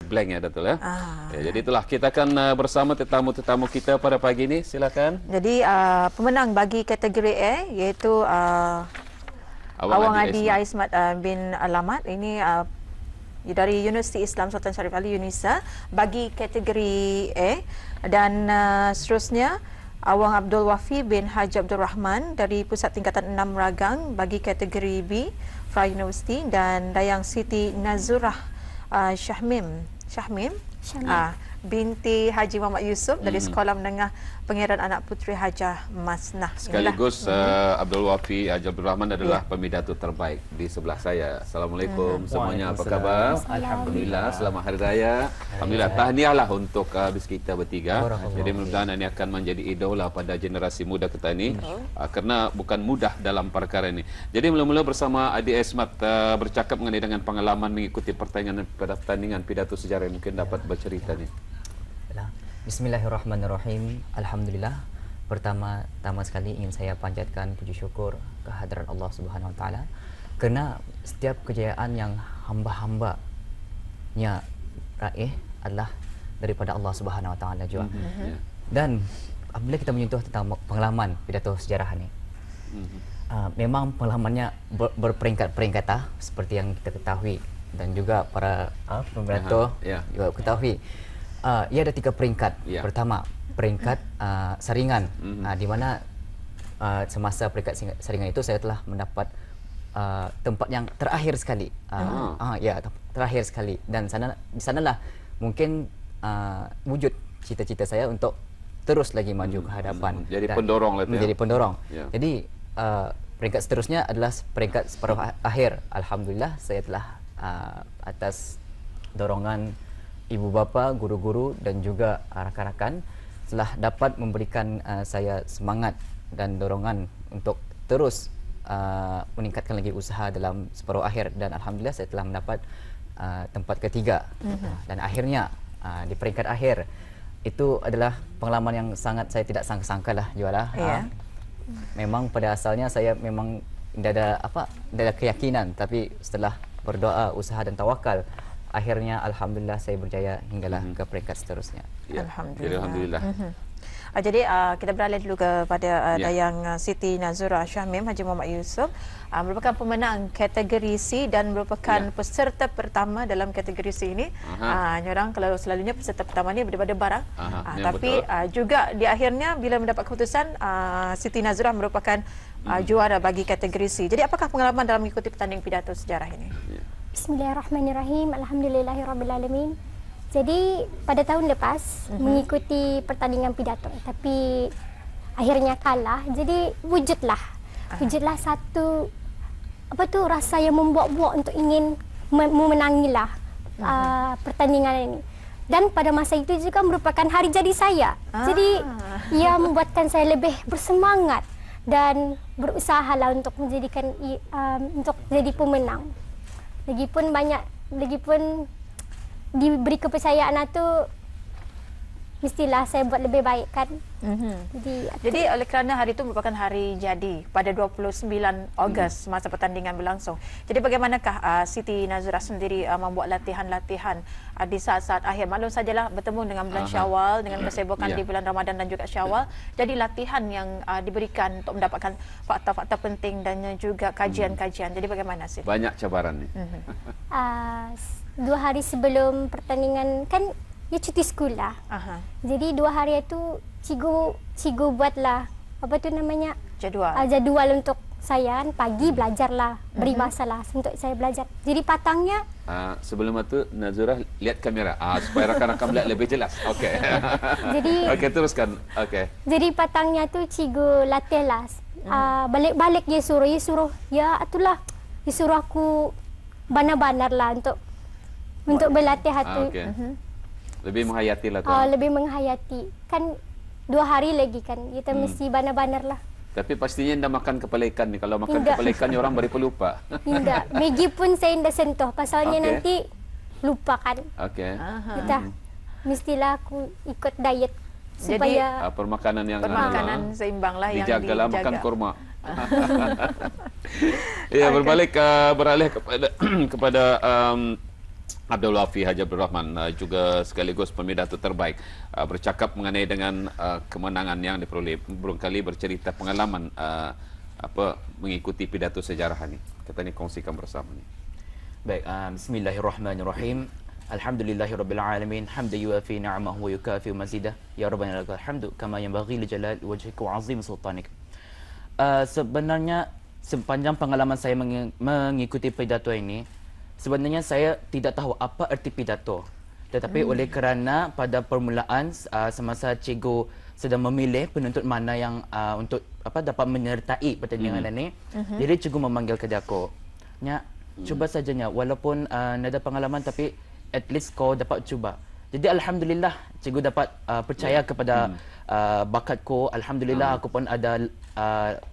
blank ya Datul ya. Ya, jadi itulah kita akan bersama tetamu-tetamu kita pada pagi ini. Silakan. Jadi pemenang bagi kategori A iaitu Awang Adi Aismat bin Alamat. Ini dari Universiti Islam Sultan Syarif Ali UNISA bagi kategori A, dan seterusnya Awang Abdul Wafi bin Haji Abdul Rahman dari Pusat Tingkatan 6 Ragang bagi kategori B Fra University, dan Dayang Siti Nazurah Syahmim binti Haji Muhammad Yusuf dari Sekolah Menengah Pengeran Anak Puteri Hajah Masnah. Sekaligus Abdul Wafi Haji Abdul Rahman adalah pemidato terbaik di sebelah saya. Assalamualaikum semuanya, apa khabar? Alhamdulillah, selamat Hari Raya. Alhamdulillah, tahniahlah untuk habis kita bertiga. Jadi mudah-mudahan ini akan menjadi idola pada generasi muda kita ini, kerana bukan mudah dalam perkara ini. Jadi mula-mula bersama Adi Aismat bercakap mengenai dengan pengalaman mengikuti pertandingan pidato sejarah, mungkin dapat bercerita nih. Bismillahirrahmanirrahim. Alhamdulillah. Pertama-tama sekali ingin saya panjatkan puji syukur kehadiran Allah Subhanahu Wa Taala kerana setiap kejayaan yang hamba-hambanya raih adalah daripada Allah Subhanahu Wa Taala juga. Dan apabila kita menyentuh tentang pengalaman pidato sejarah ini, memang pengalamannya berperingkat-peringkat seperti yang kita ketahui, dan juga para pembantu juga ketahui. Ia ada 3 peringkat. Pertama, peringkat saringan, di mana semasa peringkat saringan itu saya telah mendapat tempat yang terakhir sekali. Terakhir sekali, dan di sanalah mungkin wujud cita-cita saya untuk terus lagi maju ke hadapan. Jadi pendorong lah. Menjadi pendorong. Jadi peringkat seterusnya adalah peringkat separuh akhir. Alhamdulillah, saya telah atas dorongan ibu bapa, guru-guru dan juga rakan-rakan telah dapat memberikan saya semangat dan dorongan untuk terus meningkatkan lagi usaha dalam separuh akhir, dan alhamdulillah saya telah mendapat tempat ketiga. Dan akhirnya di peringkat akhir itu adalah pengalaman yang sangat saya tidak sangka-sangka lah juara. Memang pada asalnya saya memang tidak ada keyakinan, tapi setelah berdoa, usaha dan tawakal, akhirnya alhamdulillah saya berjaya hinggalah ke peringkat seterusnya. Alhamdulillah. Jadi kita beralih dulu kepada Dayang Siti Nazurah Syahmim Haji Muhammad Yusuf, merupakan pemenang kategori C dan merupakan peserta pertama dalam kategori C ini. Orang kalau selalunya peserta pertama ni daripada barang, tapi juga di akhirnya bila mendapat keputusan Siti Nazurah merupakan juara bagi kategori C. Jadi apakah pengalaman dalam mengikuti pertandingan pidato sejarah ini? Bismillahirrahmanirrahim. Alhamdulillahirrabbilalamin. Jadi pada tahun lepas mengikuti pertandingan pidato, tapi akhirnya kalah. Jadi wujudlah satu rasa yang membuak-buak untuk ingin memenangilah pertandingan ini. Dan pada masa itu juga merupakan hari jadi saya. Jadi ia membuatkan saya lebih bersemangat dan berusahalah untuk menjadikan untuk jadi pemenang. Lagipun diberi kepercayaan itu mestilah saya buat lebih baik kan. Jadi oleh kerana hari itu merupakan hari jadi pada 29 Ogos masa pertandingan berlangsung. Jadi bagaimanakah Siti Nazurah sendiri membuat latihan-latihan di saat-saat akhir? Maklum sajalah bertemu dengan bulan Syawal, dengan kesibukan di bulan Ramadan dan juga Syawal. Jadi latihan yang diberikan untuk mendapatkan fakta-fakta penting dan juga kajian-kajian. Jadi bagaimana sih? Banyak cabaran ni. 2 hari sebelum pertandingan kan dia cuti sekolah. Jadi 2 hari itu cikgu buatlah jadual untuk saya. Pagi belajarlah, beri masalah untuk saya belajar. Jadi patangnya sebelum itu Nazurah lihat kamera supaya rakan-rakan melihat lebih jelas. Okey. Jadi teruskan. Okey. Jadi patangnya tu cikgu latihlah. Balik-balik dia suruh ya itulah dia suruh aku banar-banarlah untuk berlatih hati. Lebih menghayati lah tu. Lebih menghayati. Kan 2 hari lagi kan kita mesti banar-banar lah. Tapi pastinya anda makan kepala ikan ni. Kalau makan kepala ikan ni orang beri pelupa. Tidak. Maggi pun saya tidak sentuh. Pasalnya nanti lupa kan. Kita mestilah aku ikut diet supaya permakanan yang seimbang lah yang dijagalah, makan kurma. Ya, beralih kepada Abdul Wafi Haji Abdul Rahman juga sekaligus pemidato terbaik bercakap mengenai dengan kemenangan yang diperoleh, barangkali bercerita pengalaman mengikuti pidato sejarah ini. Kita ni kongsikan bersama ni. Baik, bismillahirrahmanirrahim. Alhamdulillahirabbil alamin, hamdan yuafi ni'amahu wa yukafi mazidah. Ya rabbana lakal hamdu kama yanbaghi li jalal wajhika wa 'azim sultanik. Sebenarnya sepanjang pengalaman saya mengikuti pidato ini, sebenarnya saya tidak tahu apa erti pidato. Tetapi oleh kerana pada permulaan semasa cikgu sedang memilih penuntut mana yang untuk dapat menyertai pertandingan ini, jadi cikgu memanggil kepada aku. Nya, cuba sajanya walaupun ada pengalaman tapi at least kau dapat cuba. Jadi alhamdulillah cikgu dapat percaya kepada bakatku. Alhamdulillah aku pun ada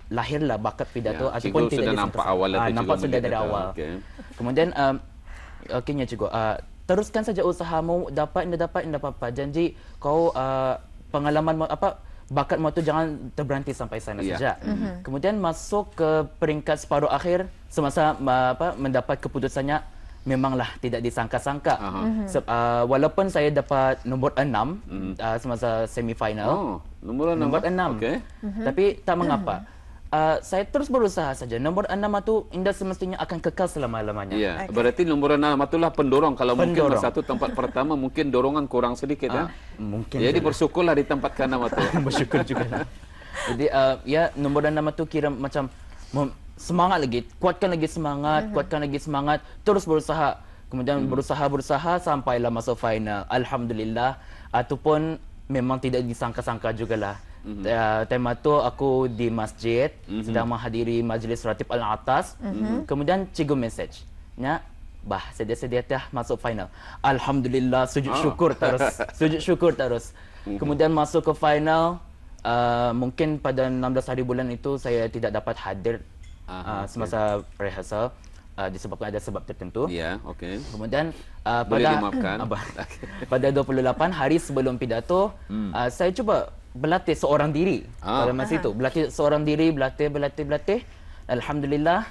lahirlah bakat pidato ataupun cikgu sudah nampak awal nampak sudah dari awal. Okay. Kemudian okeynya cikgu, teruskan saja usahamu, dapat apa. Janji kau pengalaman bakatmu tu jangan terberhenti sampai sana saja. Kemudian masuk ke peringkat separuh akhir semasa mendapat keputusannya, memanglah tidak disangka-sangka. Walaupun saya dapat nombor 6 semasa semifinal. Nombor 6. Okay. Tapi tak mengapa. Saya terus berusaha saja. Nombor 6 itu indah semestinya akan kekal selama-lamanya. Ya, berarti nombor 6 itulah pendorong. Kalau mungkin satu tempat pertama mungkin dorongan kurang sedikit ya. Mungkin. Jadi bersyukurlah di tempat ke-6 itu. Bersyukur juga lah. Jadi ya nombor 6 itu kira macam semangat lagi, kuatkan lagi semangat, terus berusaha. Kemudian berusaha sampailah masuk final. Alhamdulillah. Ataupun memang tidak disangka-sangka jugalah. Tema tu aku di masjid sedang menghadiri majlis ratib al-atas. Kemudian cikgu message, nya sedia-sedia dah masuk final. Alhamdulillah, sujud syukur terus. Kemudian masuk ke final. Mungkin pada 16 hari bulan itu saya tidak dapat hadir semasa rehearsal disebabkan ada sebab tertentu. Ya, okey. Kemudian boleh dimaafkan. Pada 28 hari sebelum pidato, saya cuba berlatih seorang diri pada masa itu. Berlatih seorang diri, berlatih. Alhamdulillah,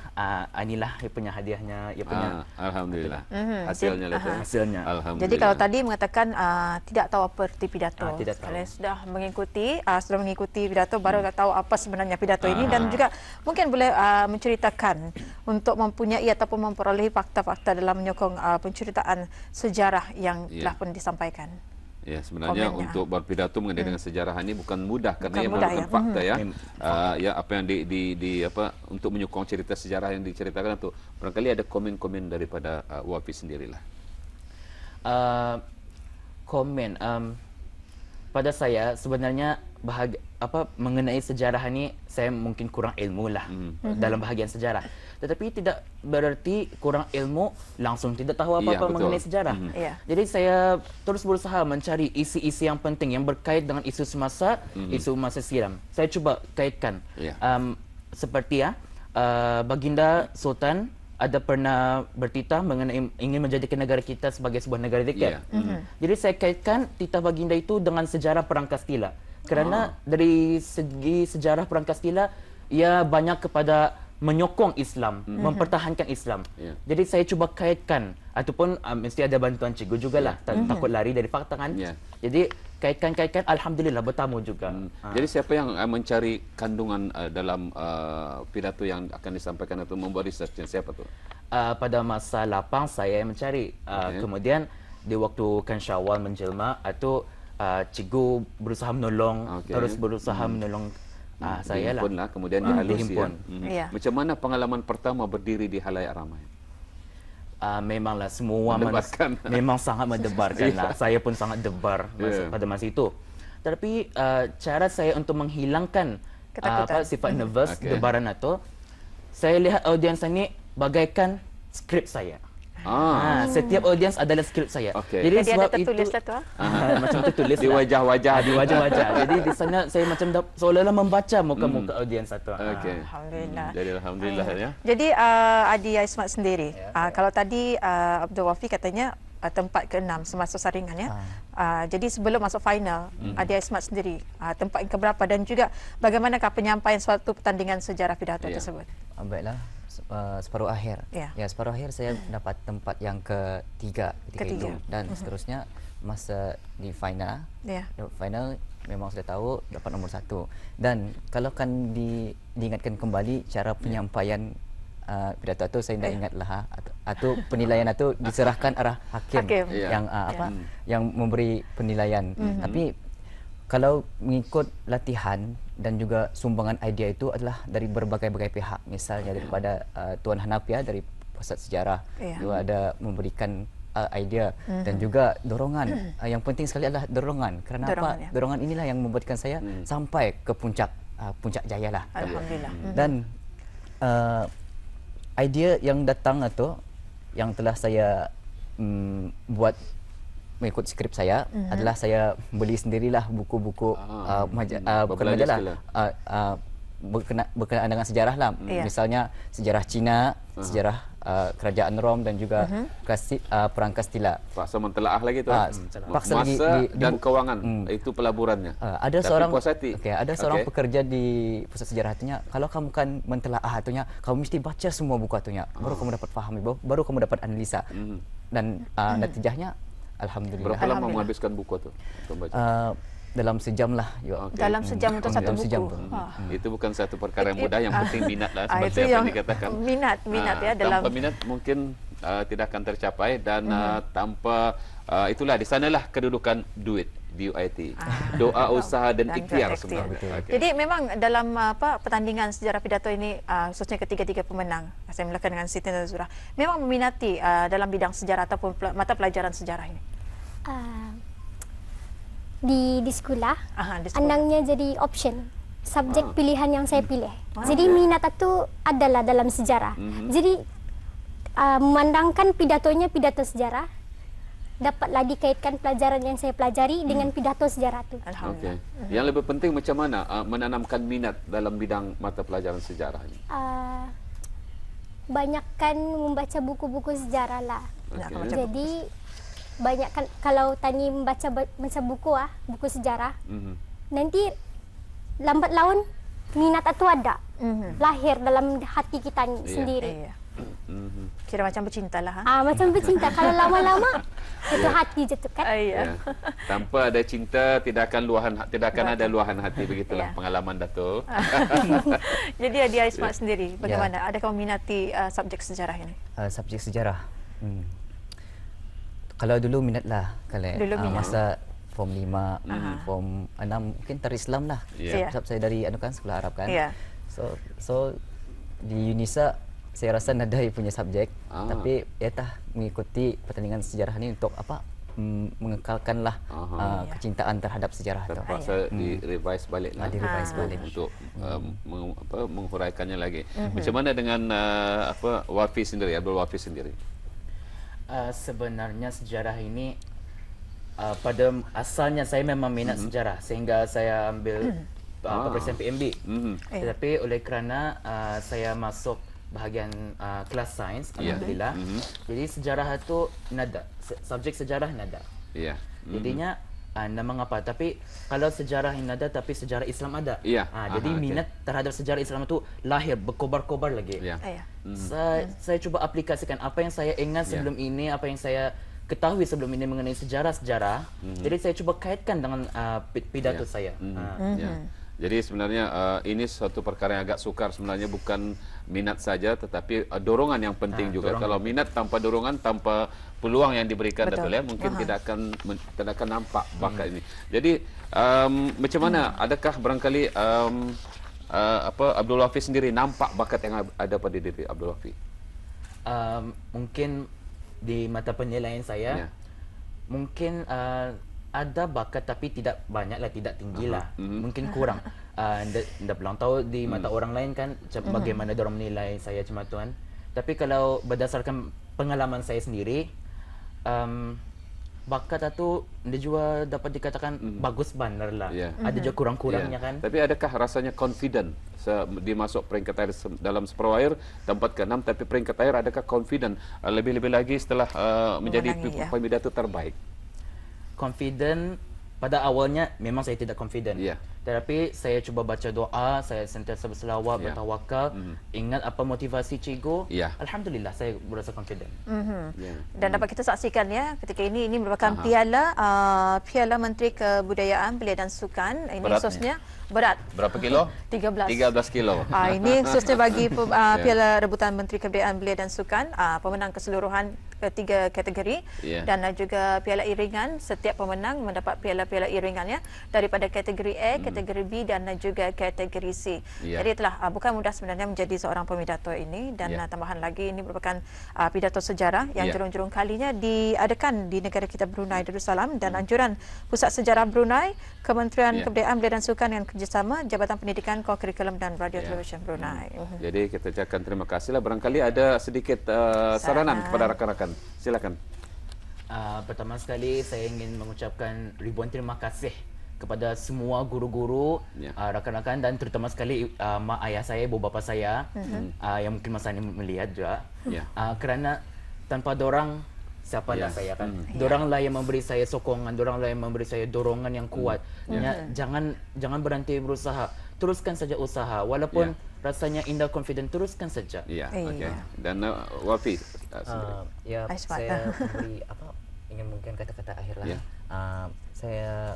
inilah ia punya hadiahnya, ia punya alhamdulillah. Hasilnya lah tu. Hasilnya. Alhamdulillah. Jadi kalau tadi mengatakan tidak tahu apa erti pidato. Tidak tahu. Kalau sudah mengikuti pidato baru tahu apa sebenarnya pidato ini, dan juga mungkin boleh menceritakan untuk mempunyai ataupun memperolehi fakta-fakta dalam menyokong penceritaan sejarah yang telah pun disampaikan. Ya, sebenarnya untuk berpidato mengenai dengan sejarah ini bukan mudah kerana ia mudah, merupakan fakta ya. Ya, apa yang untuk menyokong cerita sejarah yang diceritakan itu barangkali ada komen-komen daripada Wafi sendirilah. Komen pada saya sebenarnya mengenai sejarah ini saya mungkin kurang ilmu lah dalam bahagian sejarah. Tetapi tidak berarti kurang ilmu langsung tidak tahu apa-apa mengenai sejarah. Jadi saya terus berusaha mencari isi-isi yang penting yang berkait dengan isu semasa, isu masa silam. Saya cuba kaitkan. Seperti Baginda Sultan ada pernah bertitah mengenai ingin menjadikan negara kita sebagai sebuah negara rakyat. Jadi saya kaitkan titah Baginda itu dengan sejarah Perang Kastila. Kerana dari segi sejarah Perang Kastila, ia banyak kepada menyokong Islam, mempertahankan Islam. Jadi saya cuba kaitkan, ataupun mesti ada bantuan cikgu jugalah, takut lari dari fakta kan. Jadi kaitkan, alhamdulillah bertamu juga. Jadi siapa yang mencari kandungan dalam pidato yang akan disampaikan atau membuat research, siapa tu? Pada masa lapang saya mencari. Kemudian di waktu kan Syawal menjelma, atau cikgu berusaha menolong, terus berusaha menolong saya lah. Kemudian dihalus ya. Macam mana pengalaman pertama berdiri di halayak ramai? Memanglah semua memang sangat mendebarkan lah. Saya pun sangat debar pada masa itu. Tapi cara saya untuk menghilangkan sifat nervous, debaran itu, saya lihat audiens ini bagaikan skrip saya. Setiap audiens adalah skrip saya. Jadi sebab ada tertulis itu, macam tertulis di wajah-wajah. Jadi di sana saya macam seolah-olah membaca muka-muka audiens itu. Alhamdulillah. Jadi alhamdulillah ya. Jadi Adi Aismat sendiri, kalau tadi Abdul Wafi katanya tempat ke-6 semasa saringan ya. Jadi sebelum masuk final, Adi Aismat sendiri tempat yang keberapa, dan juga bagaimanakah penyampaian suatu pertandingan sejarah pidato tersebut? Baiklah. separuh akhir. Ya. Ya, separuh akhir saya dapat tempat yang ketiga ketika itu, Ketiga. dan seterusnya masa di final. Ya. Final memang sudah tahu dapat nomor 1. Dan kalau kan diingatkan kembali cara penyampaian pidato itu, saya tidak ingatlah atau penilaian itu diserahkan arah hakim, Hakim. yang yang memberi penilaian. Tapi kalau mengikut latihan dan juga sumbangan idea itu adalah dari berbagai-bagai pihak. Misalnya daripada Tuan Hanafia dari Pusat Sejarah, juga ada memberikan idea dan juga dorongan. Yang penting sekali adalah dorongan. Kerana Dorongan, apa? ya. Dorongan inilah yang membuatkan saya sampai ke puncak jaya lah. Alhamdulillah. Dan idea yang datang atau yang telah saya buat mengikut skrip saya adalah saya beli sendirilah buku-buku bukan majalah, berkenaan dengan sejarah lah. Misalnya sejarah Cina, sejarah kerajaan Rom dan juga perang Kastila. Paksa mentelaah lagi tu. Paksa Masa lagi dan kewangan itu pelaburannya. Ada Tapi seorang puas hati. ada seorang pekerja di pusat sejarah itunya, kalau kamu kan mentelaah itunya, kamu mesti baca semua buku itunya, baru kamu dapat fahami, baru kamu dapat analisa. Dan natijahnya alhamdulillah. Berapa lama menghabiskan buku tu untuk baca? Dalam sejam lah. Dalam sejam untuk satu dalam buku. sejam tu. Itu bukan satu perkara yang mudah, yang penting minat lah Itu seperti apa yang yang dikatakan. minat ya dalam Tanpa minat mungkin tidak akan tercapai, dan tanpa itulah di sanalah kedudukan duit DUIT. Doa, usaha dan ikhtiar semua. Okay. Jadi memang dalam pertandingan sejarah pidato ini, khususnya ketiga-tiga pemenang, saya melakukan dengan Siti Nazura, memang meminati dalam bidang sejarah ataupun mata pelajaran sejarah ini. Di sekolah, Di sekolah. andangnya jadi option, subjek pilihan yang saya pilih. Jadi minat itu adalah dalam sejarah. Jadi memandangkan pidatonya pidato sejarah, dapatlah dikaitkan pelajaran yang saya pelajari dengan pidato sejarah itu. Alhamdulillah. Okay. Yang lebih penting macam mana menanamkan minat dalam bidang mata pelajaran sejarah ini? Banyakkan membaca buku-buku sejarah lah. Okay. Jadi banyakkan, kalau tani membaca buku buku sejarah, nanti lambat laun minat itu ada, lahir dalam hati kita sendiri. Iya. Kira macam bercinta lah. Ha? Macam bercinta, kalau lama-lama itu hati je tu kan. Iya. Tanpa ada cinta tidak akan ada luahan hati, begitulah pengalaman Dato'. Jadi Adia Ismat sendiri, bagaimana? Adakah meminati subjek sejarah ini? Subjek sejarah. Kalau dulu minat lah, kalau masa form 5, form 6 mungkin tarikh Islam lah. Sebab saya dari sekolah Arab kan. So di Unisa saya rasa nadai punya subjek, tapi mengikuti pertandingan sejarah ini untuk mengekalkanlah kecintaan terhadap sejarah itu. Terpaksa di-revise balik lah. Di-revise balik Untuk menghuraikannya lagi. Macam mana dengan Wafi sendiri, Abdul Wafi sendiri? Sebenarnya sejarah ini pada asalnya saya memang minat sejarah, sehingga saya ambil peperiksaan PMB. Tetapi oleh kerana saya masuk bahagian kelas sains, alhamdulillah. Jadi sejarah itu nada, subjek sejarah nada. Jadinya anda mengapa? Tapi kalau sejarah yang ada, tapi sejarah Islam ada. Jadi minat terhadap sejarah Islam itu lahir, berkobar-kobar lagi. Saya cuba aplikasikan apa yang saya ingat sebelum ini, apa yang saya ketahui sebelum ini mengenai sejarah-sejarah. Jadi saya cuba kaitkan dengan pidato saya. Jadi sebenarnya ini suatu perkara yang agak sukar sebenarnya, bukan minat saja tetapi dorongan yang penting juga. Kalau minat tanpa dorongan, tanpa peluang yang diberikan Dato' ya, mungkin tidak akan nampak bakat ini. Jadi macam mana, adakah barangkali Abdul Wafi sendiri nampak bakat yang ada pada diri Abdul Wafi? Mungkin di mata penilaian saya mungkin ada bakat, tapi tidak banyaklah, tidak tinggilah. Mungkin kurang. Anda belum tahu di mata orang lain kan bagaimana orang menilai saya cuma tuan. Tapi kalau berdasarkan pengalaman saya sendiri, bakat itu dia juga dapat dikatakan bagus benar lah. Ada juga kurang-kurangnya kan. Tapi adakah rasanya confident dimasuk peringkat akhir dalam separuh akhir tempat ke-6, tapi peringkat akhir adakah confident lebih-lebih lagi setelah menjadi pemidato terbaik? Confident pada awalnya memang saya tidak confident. Tetapi saya cuba baca doa, saya sentiasa berselawat, Ya. bertawakal, ingat apa motivasi cikgu. Ya. Alhamdulillah saya berasa confident. Ya. Dan dapat kita saksikan ya ketika ini merupakan piala Menteri Kebudayaan, Belia dan Sukan. Ini Berat khususnya berat Berapa kilo? 13. 13 kilo. Ini khususnya bagi piala rebutan Menteri Kebudayaan, Belia dan Sukan, pemenang keseluruhan ketiga kategori Ya. dan juga piala iringan. Setiap pemenang mendapat piala-piala iringannya daripada kategori A, kategori B dan juga kategori C. Ya. Jadi telah bukan mudah sebenarnya menjadi seorang pemidato ini dan Ya. tambahan lagi ini merupakan pidato sejarah yang Ya. jurung-jurung kalinya diadakan di negara kita Brunei Darussalam dan anjuran Pusat Sejarah Brunei, Kementerian Ya. Kebudayaan Belia dan Sukan dengan kerjasama Jabatan Pendidikan, Kurikulum dan Radio Ya. Television Brunei. Jadi kita ucapkan terima kasihlah. Barangkali ada sedikit saranan kepada rakan-rakan. Silakan. Pertama sekali saya ingin mengucapkan ribuan terima kasih kepada semua guru-guru, Ya. rakan-rakan dan terutama sekali mak ayah saya, ibu bapa saya yang mungkin masa ini melihat juga. Ya. Kerana tanpa dorang siapalah Ya. saya kan. Doranglah yang memberi saya sokongan, doranglah yang memberi saya dorongan yang kuat. Jangan berhenti berusaha. Teruskan saja usaha walaupun rasanya indah confident, teruskan saja. Ya, Iya. okey. Dan Wafi Ya, Aismat. saya memberi ingin mungkin kata-kata akhir lah. Ya. Saya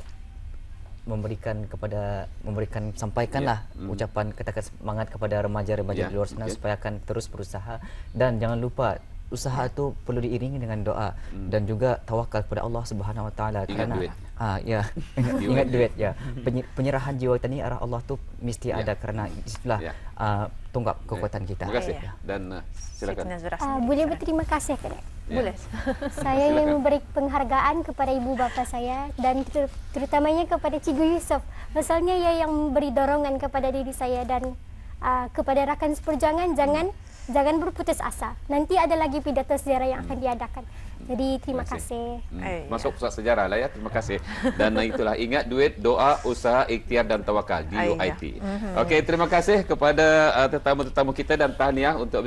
sampaikanlah ucapan kata-kata semangat kepada remaja-remaja Ya, di luar sana okey. supaya akan terus berusaha dan jangan lupa usaha itu perlu diiringi dengan doa dan juga tawakal kepada Allah Subhanahu Wa Taala Ingat duit. ingat duit ya. Penyerahan jiwa kita ni arah Allah tu mesti ada kerana itulah Ya. tunggak kekuatan kita. Terima kasih. Ya. Dan silakan. Siti Nazira. Boleh berterima kasih ke Boleh. Saya ingin memberi penghargaan kepada ibu bapa saya dan terutamanya kepada Cikgu Yusof. Pasalnya ia yang memberi dorongan kepada diri saya dan kepada rakan seperjuangan jangan berputus asa. Nanti ada lagi pidato sejarah yang akan diadakan. Jadi terima kasih. Masuk pusat sejarah lah ya. Terima kasih. Dan itulah ingat duit, doa, usaha, ikhtiar dan tawakal. DUIT. Okey, terima kasih kepada tetamu-tetamu kita dan tahniah untuk